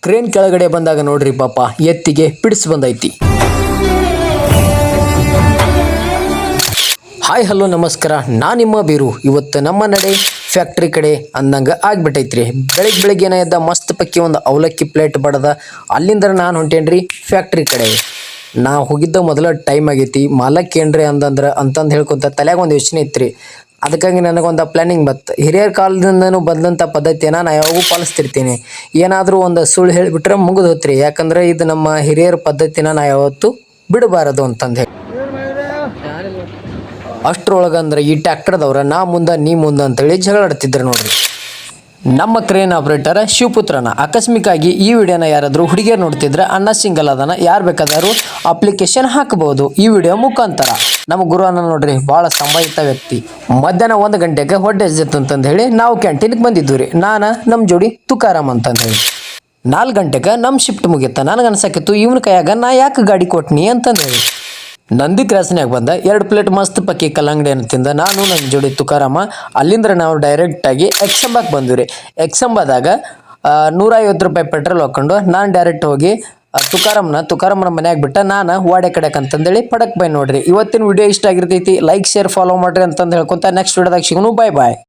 Crane ಕೆಳಗಡೆ ಬಂದಾಗ ನೋಡ್ರಿ ಪಾಪ ಎತ್ತಿಗೆ ಪಿಡಿಸ್ ಬಂದೈತಿ. ಹಾಯ್ ಹಲೋ ನಮಸ್ಕಾರ, ನಾನು ನಿಮ್ಮ ಬೀರು. ಇವತ್ತು ನಮ್ಮ ನಡೆ ಫ್ಯಾಕ್ಟ್ರಿ ಕಡೆ ಅಂದಂಗೆ ಆಗ್ಬಿಟ್ಟೈತ್ರಿ. ಬೆಳಿಗ್ಗೆ ಎದ್ದ ಮಸ್ತ್ ಪಕ್ಕಿ ಒಂದು ಅವಲಕ್ಕಿ ಪ್ಲೇಟ್ ಬಡದ ಅಲ್ಲಿಂದ ನಾನು ಹೊಂಟೇನ್ರಿ ಫ್ಯಾಕ್ಟ್ರಿ ಕಡೆ. ನಾ ಹೋಗಿದ್ದ ಮೊದಲ ಟೈಮ್ ಆಗೈತಿ. ಮಾಲಕ್ ಏನ್ರಿ ಅಂತಂದು ಹೇಳ್ಕೊಂತ ತಲೆಯಾಗ ಒಂದು ಯೋಚನೆ ಇತ್ತು. ಅದಕ್ಕಾಗಿ ನನಗೊಂದು ಪ್ಲ್ಯಾನಿಂಗ್ ಬತ್ತು. ಹಿರಿಯರ ಕಾಲದಿಂದನೂ ಬಂದಂಥ ಪದ್ಧತಿಯನ್ನು ನಾನು ಯಾವಾಗೂ ಪಾಲಿಸ್ತಿರ್ತೀನಿ. ಏನಾದರೂ ಒಂದು ಸುಳ್ಳು ಹೇಳಿಬಿಟ್ರೆ ಮುಗಿದು ಹೋತ್ರಿ. ಯಾಕಂದರೆ ಇದು ನಮ್ಮ ಹಿರಿಯರ ಪದ್ಧತಿನ ನಾ ಯಾವತ್ತೂ ಬಿಡಬಾರದು ಅಂತಂದು ಹೇಳಿ. ಅಷ್ಟರೊಳಗಂದ್ರೆ ಈ ಟ್ಯಾಕ್ಟರ್ದವ್ರ ನಾ ಮುಂದೆ ನೀ ಮುಂದೆ ಅಂತೇಳಿ ಜಗಳಾಡ್ತಿದ್ರು ನೋಡ್ರಿ. ನಮ್ಮ ಕ್ರೇನ್ ಆಪ್ರೇಟರ್ ಶಿವಪುತ್ರನ. ಆಕಸ್ಮಿಕಾಗಿ ಈ ವಿಡಿಯೋನ ಯಾರಾದರೂ ಹುಡುಗಿಯರು ನೋಡ್ತಿದ್ರೆ ಅಣ್ಣ ಸಿಂಗಲ್ ಅದನ್ನ, ಯಾರು ಬೇಕಾದರೂ ಅಪ್ಲಿಕೇಶನ್ ಹಾಕಬಹುದು ಈ ವಿಡಿಯೋ ಮುಖಾಂತರ. ನಮ್ಮ ಗುರು ಅನ್ನ ನೋಡ್ರಿ ಭಾಳ ಸಂಭಾವಿತ ವ್ಯಕ್ತಿ. ಮಧ್ಯಾಹ್ನ 1 ಗಂಟೆಗೆ ಹೊಟ್ಟೆ ಹಸಿತು ಅಂತಂದು ಹೇಳಿ ನಾವು ಕ್ಯಾಂಟೀನ್ಗೆ ಬಂದಿದ್ದು ರೀ. ನಾನು ನಮ್ಮ ಜೋಡಿ ತುಕಾರಾಮ್ ಅಂತಂದು ಹೇಳಿ 4 ಗಂಟೆಗೆ ನಮ್ಮ ಶಿಫ್ಟ್ ಮುಗಿತ. ನನಗೆ ಅನ್ಸಕ್ಕಿತ್ತು ಇವನ ಕೈಯಾಗ ನಾ ಯಾಕೆ ಗಾಡಿ ಕೊಟ್ನಿ ಅಂತಂದು ಹೇಳಿ ನಂದಿ ಕ್ರಾಸ್ನ್ಯಾಗ ಬಂದ 2 ಪ್ಲೇಟ್ ಮಸ್ತ್ ಪಕ್ಕಿ ಕಲ್ಲಂಗಡಿ ಅಂತ ತಿಂದ ನಾನು ನನ್ನ ಜೋಡಿ ತುಕಾರಾಮ. ಅಲ್ಲಿಂದ ನಾವು ಡೈರೆಕ್ಟಾಗಿ ಎಕ್ಸಂಬಾಗೆ ಬಂದ್ವಿ ರೀ. ಎಕ್ಸಂಬಾದಾಗ 150 ರೂಪಾಯಿ ಪೆಟ್ರೋಲ್ ಹಾಕ್ಕೊಂಡು ನಾನು ಡೈರೆಕ್ಟ್ ಹೋಗಿ ತುಕಾರಾಮನ ಮನ್ಯಾಗ ಬಿಟ್ಟ ನಾನು ವಾಡೆ ಕಡೆಕ್ ಅಂತಂದೇಳಿ ಪಡಕ್ ಬೈ ನೋಡ್ರಿ. ಇವತ್ತಿನ ವಿಡಿಯೋ ಇಷ್ಟ ಆಗಿರ್ತೈತಿ. ಲೈಕ್ ಶೇರ್ ಫಾಲೋ ಮಾಡ್ರಿ ಅಂತಂದು ಹೇಳ್ಕೊಂತ ನೆಕ್ಸ್ಟ್ ವಿಡಿಯೋದಾಗ ಸಿಗೋನು. ಬಾಯ್ ಬಾಯ್.